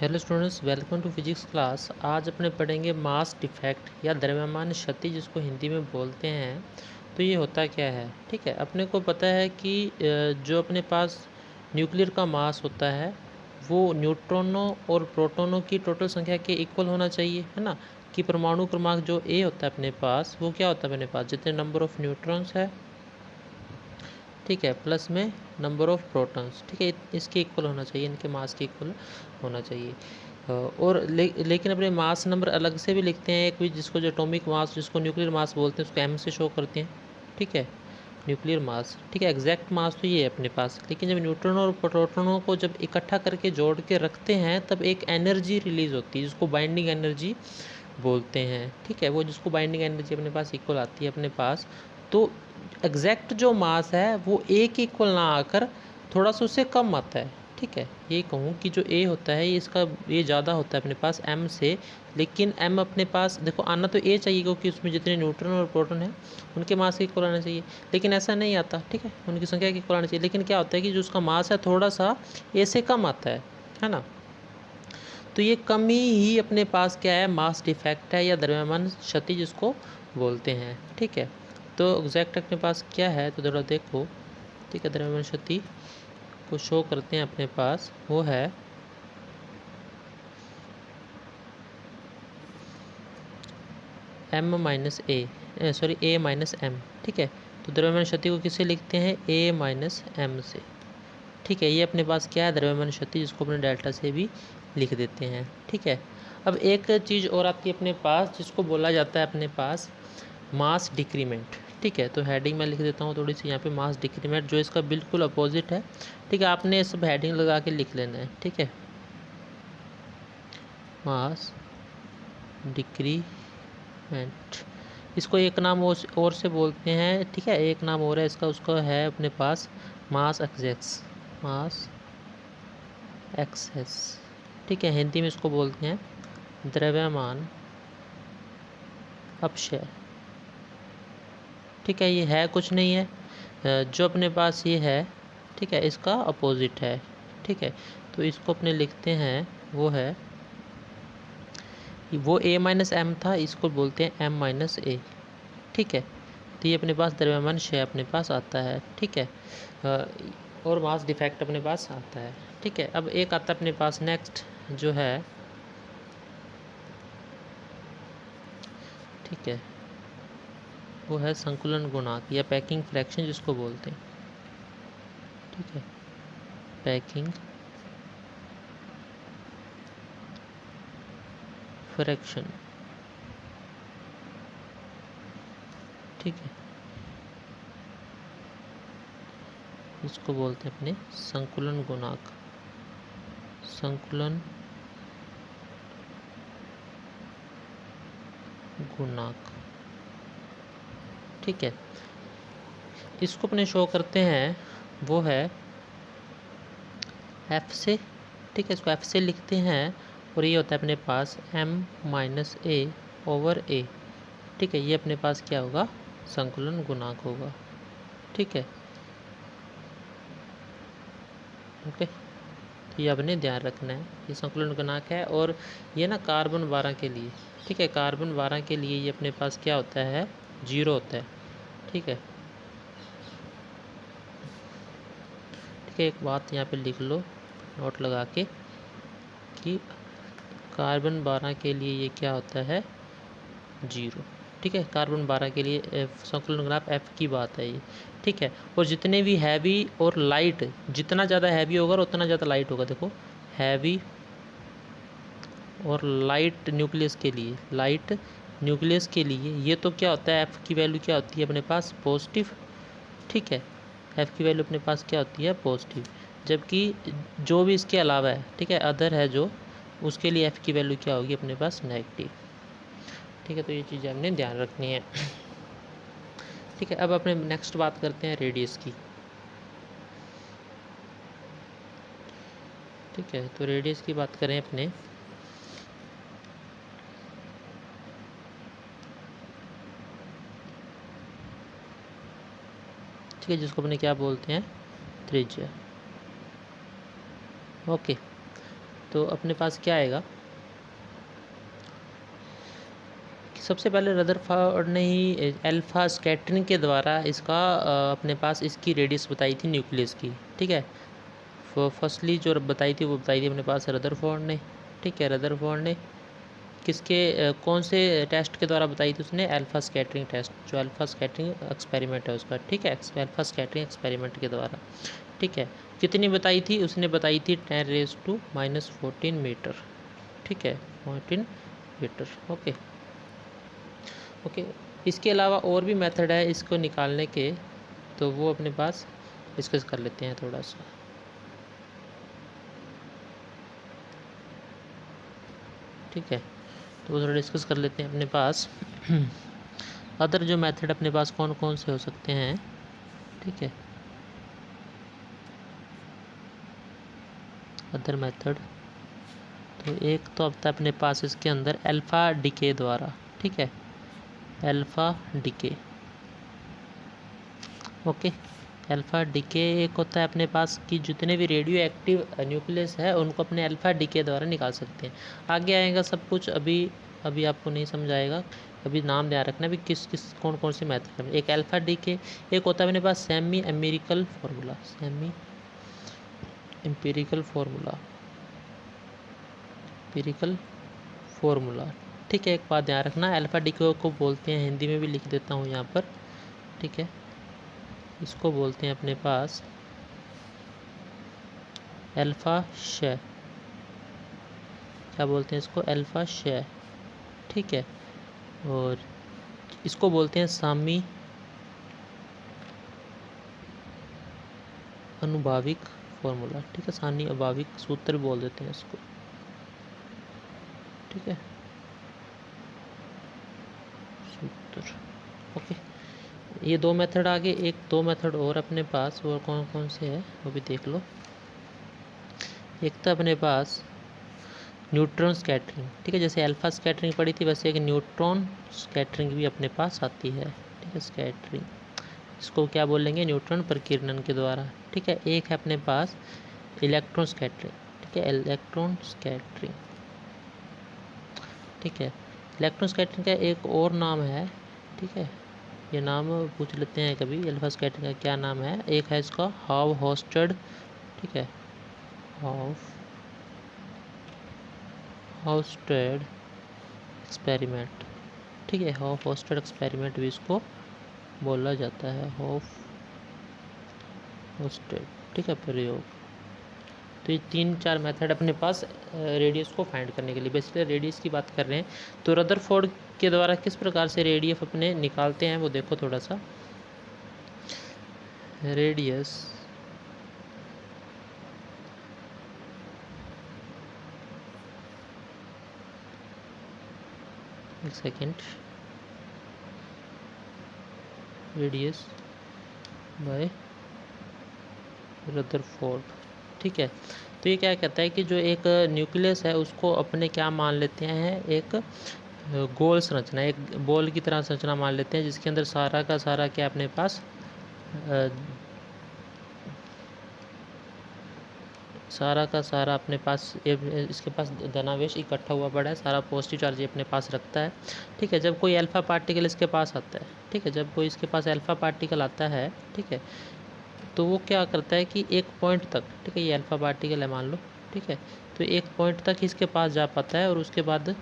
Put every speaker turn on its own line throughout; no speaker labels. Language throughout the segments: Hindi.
Hello students, welcome to physics class. आज अपने पढ़ेंगे मास डिफेक्ट या द्रव्यमान क्षति, जिसको हिंदी में बोलते हैं। तो ये होता क्या है? ठीक है, अपने को पता है कि जो अपने पास न्यूक्लियर का मास होता है वो न्यूट्रॉनों और प्रोटॉनों की टोटल संख्या के इक्वल होना चाहिए, है ना। कि परमाणु क्रमांक जो ए होता है अपने पास, वो क्या होता है अपने पास, जितने नंबर ऑफ न्यूट्रॉन्स है, ठीक है, प्लस में नंबर ऑफ प्रोटॉन्स, ठीक है, इसके इक्वल होना चाहिए, इनके मास के इक्वल होना चाहिए। और लेकिन अपने मास नंबर अलग से भी लिखते हैं, एक भी जिसको जो एटॉमिक मास, जिसको न्यूक्लियर मास बोलते हैं, उसको एम से शो करते हैं, ठीक है, न्यूक्लियर मास। ठीक है, एग्जैक्ट मास तो ये है अपने पास, लेकिन जब न्यूट्रॉन और प्रोटॉनों को जब इकट्ठा करके जोड़ के रखते हैं तब एक एनर्जी रिलीज़ होती है, जिसको बाइंडिंग एनर्जी बोलते हैं। ठीक है, वो जिसको बाइंडिंग एनर्जी अपने पास इक्वल आती है अपने पास, तो एग्जैक्ट जो मास है वो ए के इक्वल ना आकर थोड़ा सा उससे कम आता है। ठीक है, ये कहूँ कि जो ए होता है ये इसका ये ज़्यादा होता है अपने पास एम से, लेकिन एम अपने पास देखो आना तो ए चाहिए, क्योंकि उसमें जितने न्यूट्रॉन और प्रोटॉन हैं उनके मास के इक्वल आना चाहिए, लेकिन ऐसा नहीं आता। ठीक है, उनकी संख्या के इक्वल आना चाहिए, लेकिन क्या होता है कि जो उसका मास है थोड़ा सा ए से कम आता है ना। तो ये कमी ही अपने पास क्या है, मास डिफेक्ट है या द्रव्यमान क्षति जिसको बोलते हैं। ठीक है, तो एग्जैक्ट अपने पास क्या है तो ज़रा देखो। ठीक है, द्रव्यमान क्षति को शो करते हैं अपने पास, वो है एम माइनस ए, सॉरी ए माइनस एम। ठीक है, तो द्रव्यमान क्षति को किससे लिखते हैं, ए माइनस एम से। ठीक है, ये अपने पास क्या है, द्रव्यमान क्षति, जिसको अपने डेल्टा से भी लिख देते हैं। ठीक है, अब एक चीज़ और आती है अपने पास, जिसको बोला जाता है अपने पास मास डिक्रीमेंट। ठीक है, तो हेडिंग मैं लिख देता हूँ थोड़ी सी यहाँ पे, मास डिक्रीमेंट, जो इसका बिल्कुल अपोजिट है। ठीक है, आपने सब हेडिंग लगा के लिख लेना है। ठीक है, मास डिक्रीमेंट, इसको एक नाम और से बोलते हैं। ठीक है, एक नाम और है इसका, उसका है अपने पास मास एक्सेस, मास एक्सेस। ठीक है, हिंदी में इसको बोलते हैं द्रव्यमान अपक्षय। ठीक है, ये है कुछ नहीं है, जो अपने पास ये है, ठीक है, इसका अपोजिट है। ठीक है, तो इसको अपने लिखते हैं, वो है, वो ए माइनस एम था, इसको बोलते हैं एम माइनस ए। ठीक है, तो ये अपने पास द्रव्यमान क्षय अपने पास आता है। ठीक है, और मास डिफेक्ट अपने पास आता है। ठीक है, अब एक आता है अपने पास नेक्स्ट, जो है, ठीक है, वो है संकुलन गुणांक या पैकिंग फ्रैक्शन जिसको बोलते हैं। ठीक है, पैकिंग फ्रैक्शन। ठीक है, इसको बोलते हैं अपने संकुलन गुणांक, संकुलन गुणांक। ठीक है, इसको अपने शो करते हैं, वो है एफ से। ठीक है, इसको एफ से लिखते हैं, और ये होता है अपने पास एम माइनस ए ओवर ए। ठीक है, ये अपने पास क्या होगा, संकुलन गुणांक होगा। ठीक है, ओके, तो ये आपने ध्यान रखना है, ये संकुलन गुणांक है। और ये ना कार्बन 12 के लिए, ठीक है, कार्बन 12 के लिए ये अपने पास क्या होता है, 0 होता है। ठीक है, ठीक है, एक बात यहाँ पे लिख लो नोट लगा के, कि कार्बन 12 के लिए ये क्या होता है, 0। ठीक है, कार्बन 12 के लिए संकुलन गुणांक एफ की बात है ये। ठीक है, और जितने भी हैवी और लाइट, जितना ज़्यादा हैवी होगा उतना ज़्यादा लाइट होगा। देखो, हैवी और लाइट न्यूक्लियस के लिए, लाइट न्यूक्लियस के लिए ये तो क्या होता है, एफ़ की वैल्यू क्या होती है अपने पास, पॉजिटिव। ठीक है, एफ़ की वैल्यू अपने पास क्या होती है, पॉजिटिव। जबकि जो भी इसके अलावा है, ठीक है, अदर है जो, उसके लिए एफ़ की वैल्यू क्या होगी अपने पास, नेगेटिव। ठीक है, तो ये चीज़ें हमने ध्यान रखनी है। ठीक है, अब अपने नेक्स्ट बात करते हैं रेडियस की। ठीक है, तो रेडियस की बात करें अपने, ठीक है, जिसको अपने क्या बोलते हैं, त्रिज्या। ओके, तो अपने पास क्या आएगा, सबसे पहले रदरफोर्ड ने ही अल्फा स्कैटरिंग के द्वारा इसका अपने पास इसकी रेडियस बताई थी न्यूक्लियस की, ठीक है। फर्स्टली जो बताई थी वो बताई थी अपने पास रदरफोर्ड ने, ठीक है। रदरफोर्ड ने किसके कौन से टेस्ट के द्वारा बताई थी उसने, अल्फा स्कैटरिंग टेस्ट, जो अल्फा स्कैटरिंग एक्सपेरिमेंट है उसका, ठीक है, अल्फा स्कैटरिंग एक्सपेरिमेंट के द्वारा, ठीक है। कितनी बताई थी उसने, बताई थी 10⁻⁻14 मीटर, ठीक है, 14 मीटर, ओके ओके। इसके अलावा और भी मेथड है इसको निकालने के, तो वो अपने पास डिस्कस कर लेते हैं थोड़ा सा, ठीक है। तो वो थोड़ा डिस्कस कर लेते हैं अपने पास। अदर जो मेथड अपने पास कौन कौन से हो सकते हैं, ठीक है। अदर मेथड तो एक तो अब तक अपने पास इसके अंदर अल्फ़ा डिके द्वारा, ठीक है, alpha decay, okay. Alpha decay एक होता है अपने पास कि जितने भी रेडियो एक्टिव न्यूक्लियस है उनको अपने अल्फ़ा डिके द्वारा निकाल सकते हैं। आगे आएगा सब कुछ, अभी अभी आपको नहीं समझ आएगा, अभी नाम ध्यान रखना भी किस किस कौन कौन सी मेथड है। एक अल्फ़ा डिके, एक होता है अपने पास semi empirical formula, semi empirical formula, empirical formula, ठीक है। एक बात ध्यान रखना, अल्फ़ा डिके को बोलते हैं, हिंदी में भी लिख देता हूँ यहाँ पर, ठीक है, इसको बोलते हैं अपने पास अल्फ़ा क्षय, क्या बोलते हैं इसको, अल्फ़ा क्षय, ठीक है। और इसको बोलते हैं सामी अनुभाविक फॉर्मूला, ठीक है, सानी अभाविक सूत्र बोल देते हैं इसको, ठीक है, सूत्र, ओके। ये दो मेथड आगे, एक दो मेथड और अपने पास, और कौन कौन से है वो भी देख लो। एक तो अपने पास न्यूट्रॉन स्कैटरिंग, ठीक है, जैसे अल्फा स्कैटरिंग पड़ी थी वैसे एक न्यूट्रॉन स्कैटरिंग भी अपने पास आती है, ठीक है, स्कैटरिंग, इसको क्या बोलेंगे, न्यूट्रॉन प्रकीर्णन के द्वारा, ठीक है। एक है अपने पास इलेक्ट्रॉन स्कैटरिंग, ठीक है, इलेक्ट्रॉन स्कैटरिंग, ठीक है। इलेक्ट्रॉन स्कैटरिंग का एक और नाम है, ठीक है, ये नाम पूछ लेते हैं कभी, अल्फा स्कैटरिंग का क्या नाम है, एक है इसका हाउ होस्टेड, ठीक है, हाउ होस्टेड एक्सपेरिमेंट, ठीक है, हाउ होस्टेड एक्सपेरिमेंट भी इसको बोला जाता है, हाउ होस्टेड, ठीक है, प्रयोग। तो ये 3-4 मेथड अपने पास रेडियस को फाइंड करने के लिए, बेसिकली रेडियस की बात कर रहे हैं। तो रदरफोर्ड के द्वारा किस प्रकार से रेडियस अपने निकालते हैं वो देखो थोड़ा सा, रेडियस एक सेकेंड, रेडियस बाय रदरफोर्ड, ठीक है। तो ये क्या कहता है कि जो एक न्यूक्लियस है उसको अपने क्या मान लेते हैं, एक गोल संरचना, एक बॉल की तरह संरचना मान लेते हैं, जिसके अंदर सारा का सारा क्या अपने पास सारा का सारा अपने पास इसके पास धनावेश इकट्ठा हुआ पड़ा है, सारा पॉजिटिव चार्ज ये अपने पास रखता है, ठीक है। जब कोई अल्फ़ा पार्टिकल इसके पास आता है, ठीक है, जब कोई इसके पास अल्फ़ा पार्टिकल आता है, ठीक है, तो वो क्या करता है कि एक पॉइंट तक, ठीक है, ये अल्फ़ा पार्टिकल है मान लो, ठीक है, तो एक पॉइंट तक इसके पास जा पाता है और उसके बाद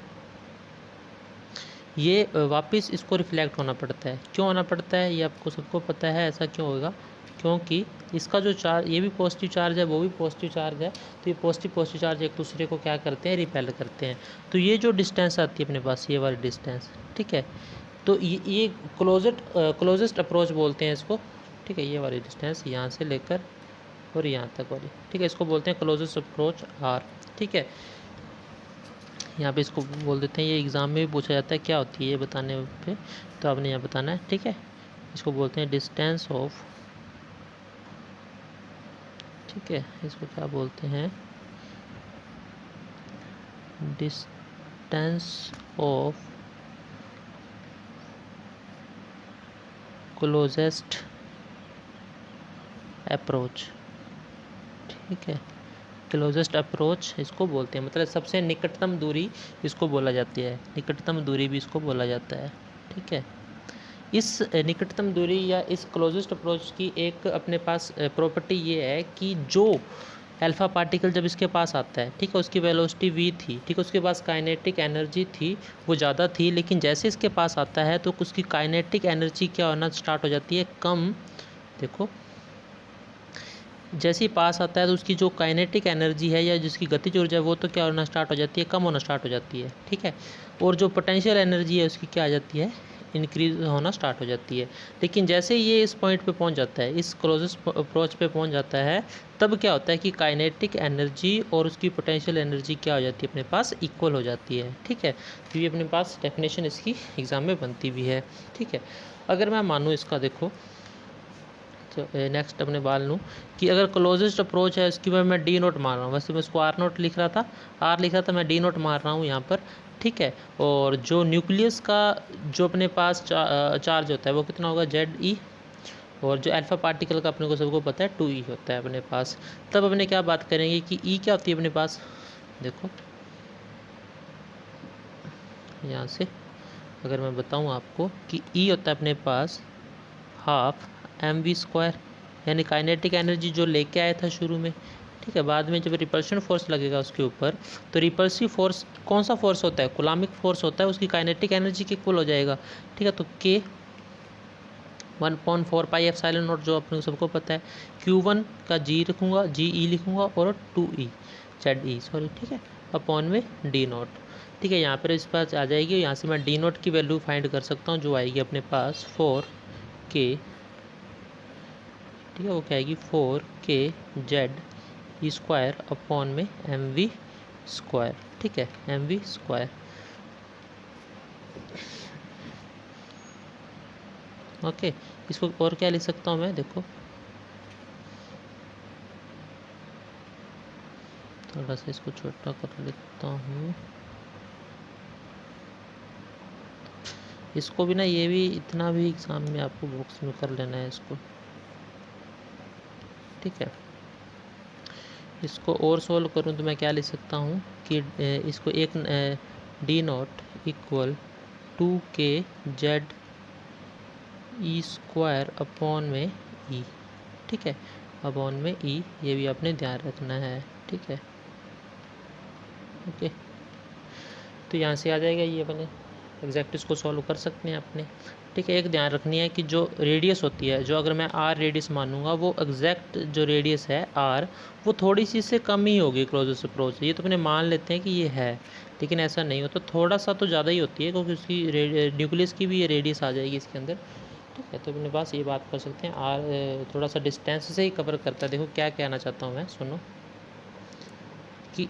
ये वापस इसको रिफ्लेक्ट होना पड़ता है। क्यों होना पड़ता है ये आपको सबको पता है, ऐसा क्यों होगा, क्योंकि इसका जो चार्ज, ये भी पॉजिटिव चार्ज है, वो भी पॉजिटिव चार्ज है, तो ये पॉजिटिव चार्ज एक दूसरे को क्या करते हैं, रिपेल करते हैं। तो ये जो डिस्टेंस आती है अपने पास, ये वाली डिस्टेंस, ठीक है, तो ये क्लोजेस्ट अप्रोच बोलते हैं इसको, ठीक है, ये वाली डिस्टेंस यहाँ से लेकर और यहाँ तक वाली, ठीक है, इसको बोलते हैं क्लोजेस्ट अप्रोच आर, ठीक है। यहाँ पे इसको बोल देते हैं, ये एग्ज़ाम में भी पूछा जाता है क्या होती है ये बताने पे, तो आपने यहाँ बताना है, ठीक है। इसको बोलते हैं डिस्टेंस ऑफ, ठीक है, इसको क्या बोलते हैं, डिस्टेंस ऑफ क्लोजेस्ट अप्रोच, ठीक है, क्लोजेस्ट अप्रोच इसको बोलते हैं, मतलब सबसे निकटतम दूरी इसको बोला जाती है, निकटतम दूरी भी इसको बोला जाता है। ठीक है, इस निकटतम दूरी या इस क्लोजेस्ट अप्रोच की एक अपने पास प्रॉपर्टी ये है कि जो अल्फ़ा पार्टिकल जब इसके पास आता है, ठीक है, उसकी वेलोसिटी v थी, ठीक है, उसके पास काइनेटिक एनर्जी थी, वो ज़्यादा थी, लेकिन जैसे इसके पास आता है तो उसकी काइनेटिक एनर्जी क्या होना स्टार्ट हो जाती है, कम। देखो, जैसे ही पास आता है तो उसकी जो काइनेटिक एनर्जी है या जिसकी गतिज ऊर्जा है वो तो क्या होना स्टार्ट हो जाती है, कम होना स्टार्ट हो जाती है। ठीक है, और जो पोटेंशियल एनर्जी है उसकी क्या आ जाती है, इंक्रीज होना स्टार्ट हो जाती है। लेकिन जैसे ये इस पॉइंट पे पहुंच जाता है, इस क्लोजेस्ट अप्रोच पे पहुंच जाता है, तब क्या होता है कि काइनेटिक एनर्जी और उसकी पोटेंशियल एनर्जी क्या हो जाती है, अपने पास इक्वल हो जाती है। ठीक है, तो ये अपने पास डेफिनेशन इसकी एग्ज़ाम में बनती भी है। ठीक है, अगर मैं मानूँ इसका, देखो तो नेक्स्ट अपने बाल लूँ कि अगर क्लोजेस्ट अप्रोच है इसकी मैं डी नोट मार रहा हूँ, वैसे मैं इसको आर नोट लिख रहा था, आर लिख रहा था, मैं डी नोट मार रहा हूँ यहाँ पर। ठीक है, और जो न्यूक्लियस का जो अपने पास चार्ज होता है वो कितना होगा, जेड ई, और जो अल्फ़ा पार्टिकल का अपने को सबको पता है 2e होता है अपने पास। तब अपने क्या बात करेंगे कि ई क्या होती है अपने पास, देखो यहाँ से अगर मैं बताऊँ आपको कि ई होता है अपने पास हाफ mv², यानी काइनेटिक एनर्जी जो लेके आया था शुरू में। ठीक है, बाद में जब रिपल्शन फोर्स लगेगा उसके ऊपर तो रिपल्सिव फोर्स कौन सा फोर्स होता है, कूलामिक फोर्स होता है, उसकी काइनेटिक एनर्जी के इक्वल हो जाएगा। ठीक है, तो k 1/4 पाई एप्सिलॉन नॉट जो अपने सबको पता है, Q1 का g लिखूँगा, जी ई लिखूँगा, और 2e जेड ई सॉरी, ठीक है, अपॉन में डी नॉट। ठीक है, यहाँ पर इस पास आ जाएगी, यहाँ से मैं डी नॉट की वैल्यू फाइंड कर सकता हूँ जो आएगी अपने पास 4k। ठीक है, वो क्या आएगी 4k Z E square upon में mv²। ठीक है, mv²। ओके, इसको और क्या लिख सकता हूँ मैं, देखो थोड़ा सा इसको छोटा कर लिखता हूँ, इसको भी ना, ये भी इतना भी एग्ज़ाम में आपको बॉक्स में कर लेना है इसको। ठीक है, इसको और सोल्व करूँ तो मैं क्या लिख सकता हूँ कि इसको एक D not equal 2k Z E square upon में ई। ठीक है, अपॉन में ई, ये भी आपने ध्यान रखना है। ठीक है, ओके, तो यहाँ से आ जाएगा ये अपने एग्जैक्ट, इसको सॉल्व कर सकते हैं अपने। ठीक है, एक ध्यान रखनी है कि जो रेडियस होती है, जो अगर मैं आर रेडियस मानूंगा, वो एग्जैक्ट जो रेडियस है आर, वो थोड़ी सी इससे कम ही होगी क्लोजेस्ट अप्रोच। ये तो अपने मान लेते हैं कि ये है, लेकिन ऐसा नहीं हो, तो थोड़ा सा तो ज़्यादा ही होती है, क्योंकि उसकी न्यूक्लियस की भी ये रेडियस आ जाएगी इसके अंदर। ठीक है, तो अपने पास ये बात कर सकते हैं, आर थोड़ा सा डिस्टेंस से ही कवर करता है। देखो क्या कहना चाहता हूँ मैं, सुनो कि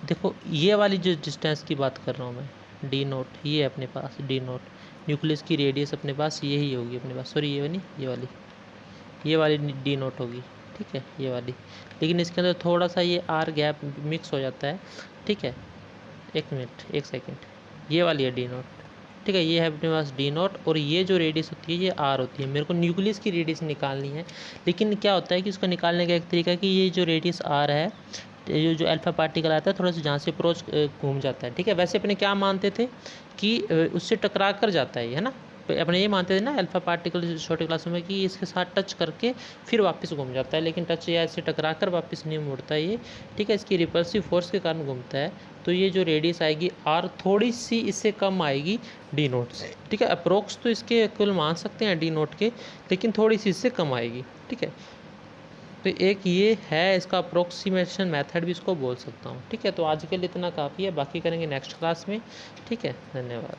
देखो ये वाली जो डिस्टेंस की बात कर रहा हूँ मैं, डी नोट, ये है अपने पास डी नोट, न्यूक्लियस की रेडियस अपने पास यही होगी अपने पास, सॉरी ये नहीं, ये वाली डी नोट होगी। ठीक है, ये वाली, लेकिन इसके अंदर थोड़ा सा ये आर गैप मिक्स हो जाता है। ठीक है, एक मिनट, एक सेकेंड, ये वाली है डी नोट। ठीक है, ये है अपने पास डी नॉट, और ये जो रेडियस होती है ये आर होती है। मेरे को न्यूक्लियस की रेडियस निकालनी है, लेकिन क्या होता है कि उसको निकालने का एक तरीका है कि ये जो रेडियस आर है, ये जो अल्फा पार्टिकल आता है थोड़ा सा जहाँ से अप्रोच घूम जाता है। ठीक है, वैसे अपने क्या मानते थे कि उससे टकरा कर जाता है ना, अपने ये मानते थे ना अल्फा पार्टिकल छोटे क्लासों में कि इसके साथ टच करके फिर वापस घूम जाता है, लेकिन टच या इससे टकरा कर वापस नहीं मुड़ता ये। ठीक है, इसकी रिपल्सिव फोर्स के कारण घूमता है, तो ये जो रेडियस आएगी आर थोड़ी सी इससे कम आएगी डी नोट से। ठीक है, अप्रोक्स तो इसके कुल मान सकते हैं डी नोट के, लेकिन थोड़ी सी इससे कम आएगी। ठीक है, तो एक ये है इसका अप्रोक्सीमेशन मेथड भी इसको बोल सकता हूँ। ठीक है, तो आज के लिए इतना काफ़ी है, बाकी करेंगे नेक्स्ट क्लास में। ठीक है, धन्यवाद।